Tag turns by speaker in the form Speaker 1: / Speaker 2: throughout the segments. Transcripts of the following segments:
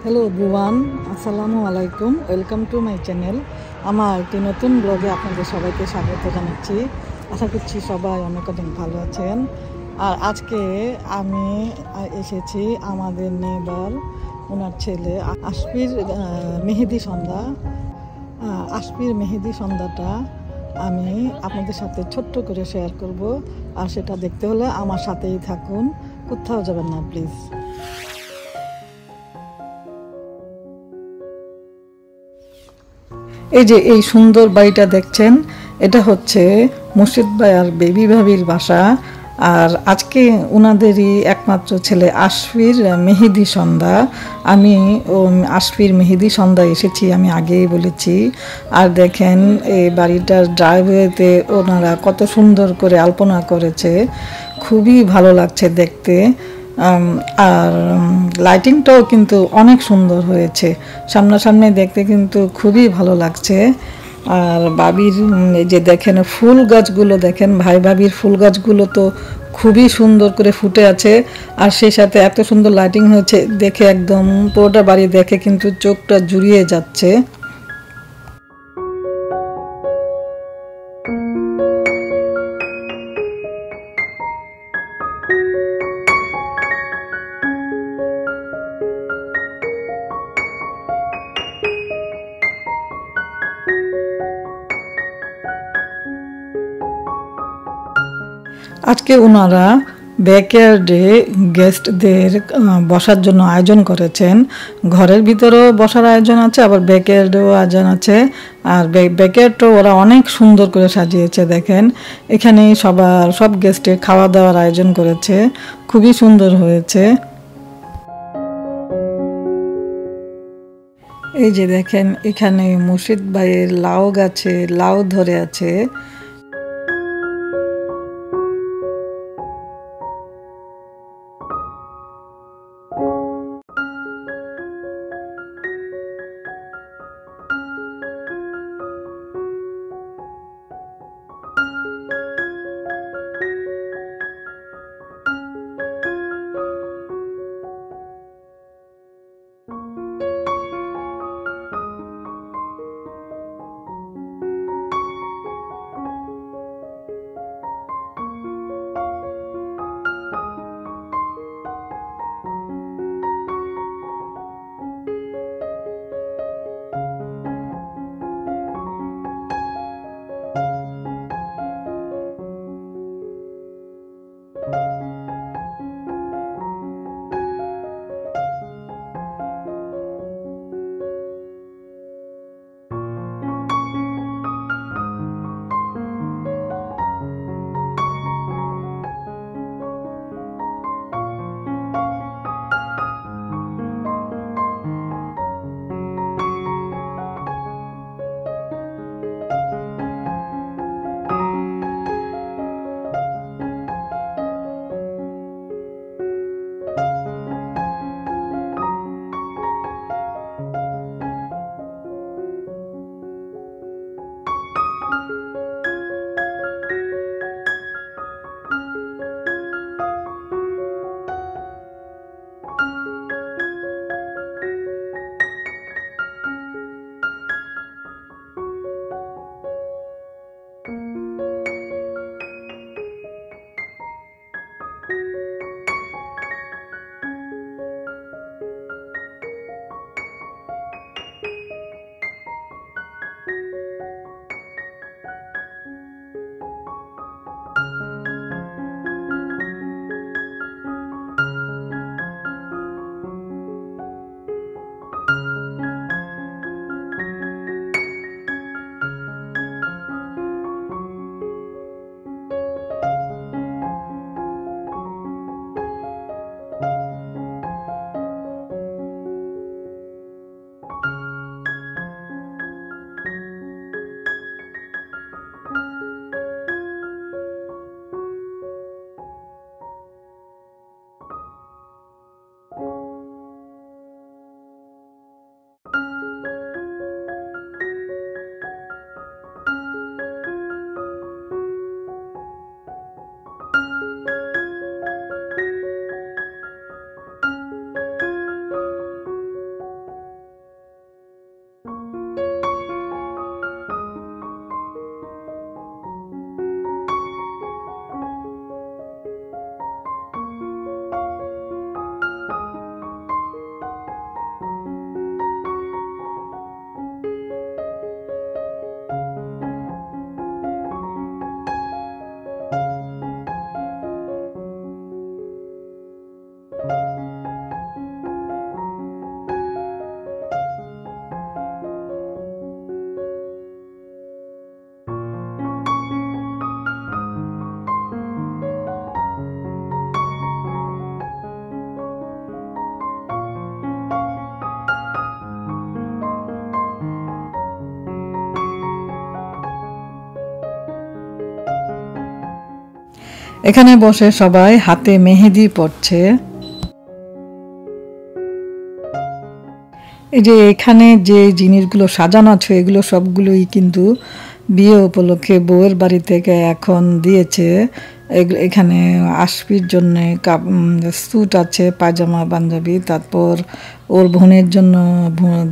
Speaker 1: Hello everyone, আসসালামু আলাইকুম। Welcome to my channel. আমার একটি নতুন ব্লগে আপনাদের সবাইকে স্বাগত জানাচ্ছি। আশা করছি সবাই অনেক অনেক ভালো আছেন। আর আজকে আমি এসেছি আমাদের নেবার ওনার ছেলে আশফির মেহেদি সন্ধ্যা। আশফির মেহেদি সন্ধ্যাটা আমি আপনাদের সাথে ছোট্ট করে শেয়ার করব। আর সেটা দেখতে হলে আমার সাথেই থাকুন, কোথাও যাবেন না প্লিজ। এই যে এই সুন্দর বাড়িটা দেখছেন, এটা হচ্ছে মুর্শিদ ভাই আর বেবি ভাবির বাসা। আর আজকে ওনাদেরই একমাত্র ছেলে আশফির মেহেদি সন্ধ্যা। আমি আশফির মেহেদি সন্ধ্যা এসেছি, আমি আগেই বলেছি। আর দেখেন এই বাড়িটার ড্রাইভওয়েতে ওনারা কত সুন্দর করে আলপনা করেছে, খুবই ভালো লাগছে দেখতে। আর লাইটিংটাও কিন্তু অনেক সুন্দর হয়েছে, সামনাসামনি দেখতে কিন্তু খুবই ভালো লাগছে। আর বাবির এই যে দেখেন ফুল গাছগুলো, দেখেন ভাই ভাবির ফুল গাছগুলো তো খুবই সুন্দর করে ফুটে আছে। আর সেই সাথে এত সুন্দর লাইটিং হয়েছে, দেখে একদম পুরোটা বাড়ি দেখে কিন্তু চোখটা জুড়িয়ে যাচ্ছে। আজকে ওনারা ব্যাকয়ার্ডে গেস্টদের বসার জন্য আয়োজন করেছেন। ঘরের ভিতরেও বসার আয়োজন আছে, আবার ব্যাকয়ার্ডেও আয়োজন আছে। আর ব্যাকয়ার্ডটাও ওরা অনেক সুন্দর করে সাজিয়েছে, দেখেন। এখানে সব গেস্টের খাওয়া দাওয়ার আয়োজন করেছে, খুবই সুন্দর হয়েছে। এই যে দেখেন এখানে মুর্শিদ ভাইয়ের লাউ গাছে লাউ ধরে আছে। এখানে বসে সবাই হাতে মেহেদি পড়ছে। এই যে এখানে যে জিনিসগুলো সাজানো আছে এগুলো সবগুলোই কিন্তু বিয়ে উপলক্ষে বউয়ের বাড়ি থেকে এখন দিয়েছে। এখানে আশফির জন্য স্যুট আছে, পায়জামা পাঞ্জাবি, তারপর ওর বোনের জন্য,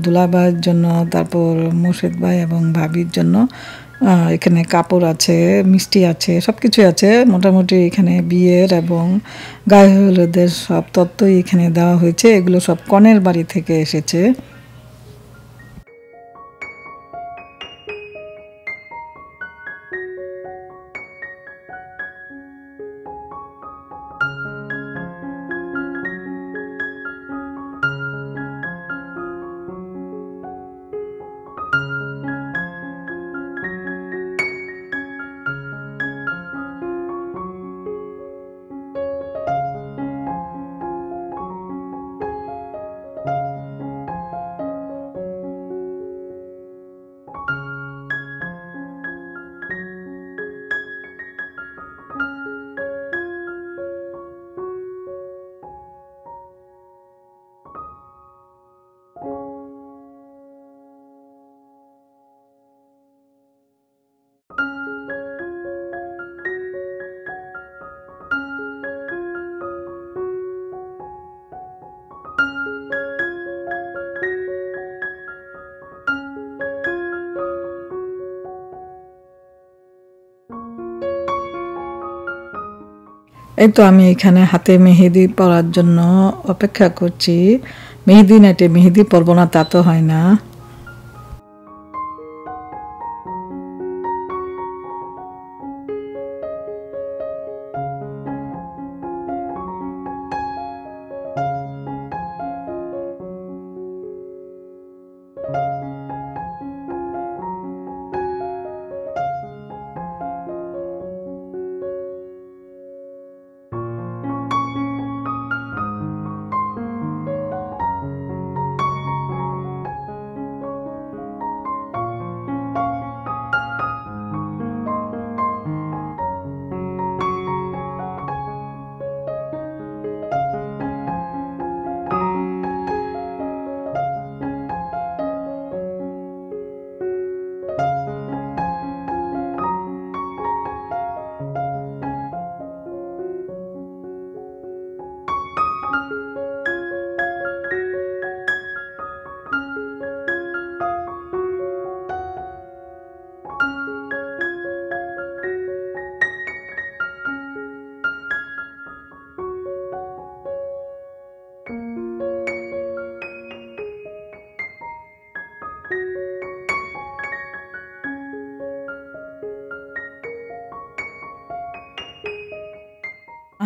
Speaker 1: দুলাভাইয়ের জন্য, তারপর মুর্শিদ ভাই এবং ভাবির জন্য এখানে কাপড় আছে, মিষ্টি আছে, সব কিছুই আছে। মোটামুটি এখানে বিয়ের এবং গায়ে হলুদের সব তত্ত্বই এখানে দেওয়া হয়েছে। এগুলো সব কনের বাড়ি থেকে এসেছে। এই তো আমি এখানে হাতে মেহেদি পরার জন্য অপেক্ষা করছি। মেহেদি নাইটে মেহেদি পরব না তা তো হয় না।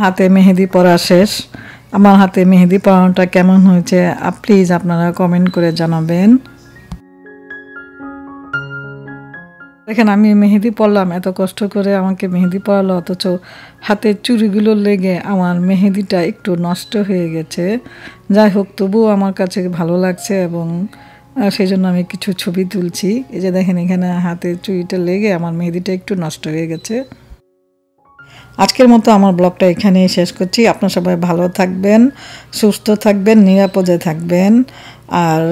Speaker 1: হাতে মেহেদি পরা শেষ। আমার হাতে মেহেদি পরানোটা কেমন হয়েছে প্লিজ আপনারা কমেন্ট করে জানাবেন। দেখেন আমি মেহেদি পরলাম, এত কষ্ট করে আমাকে মেহেদি পরালো, অথচ হাতের চুড়িগুলো লেগে আমার মেহেদিটা একটু নষ্ট হয়ে গেছে। যাই হোক, তবুও আমার কাছে ভালো লাগছে এবং সেই জন্য আমি কিছু ছবি তুলছি। এই যে দেখেন এখানে হাতের চুড়িটা লেগে আমার মেহেদিটা একটু নষ্ট হয়ে গেছে। আজকের মতো আমার ব্লগটা এখানেই শেষ করছি। আপনারা সবাই ভালো থাকবেন, সুস্থ থাকবেন, নিরাপদে থাকবেন। আর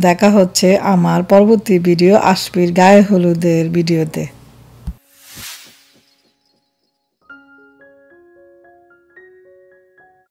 Speaker 1: দেখা হচ্ছে আমার পরবর্তী ভিডিও আশফির গায়ে হলুদের ভিডিওতে।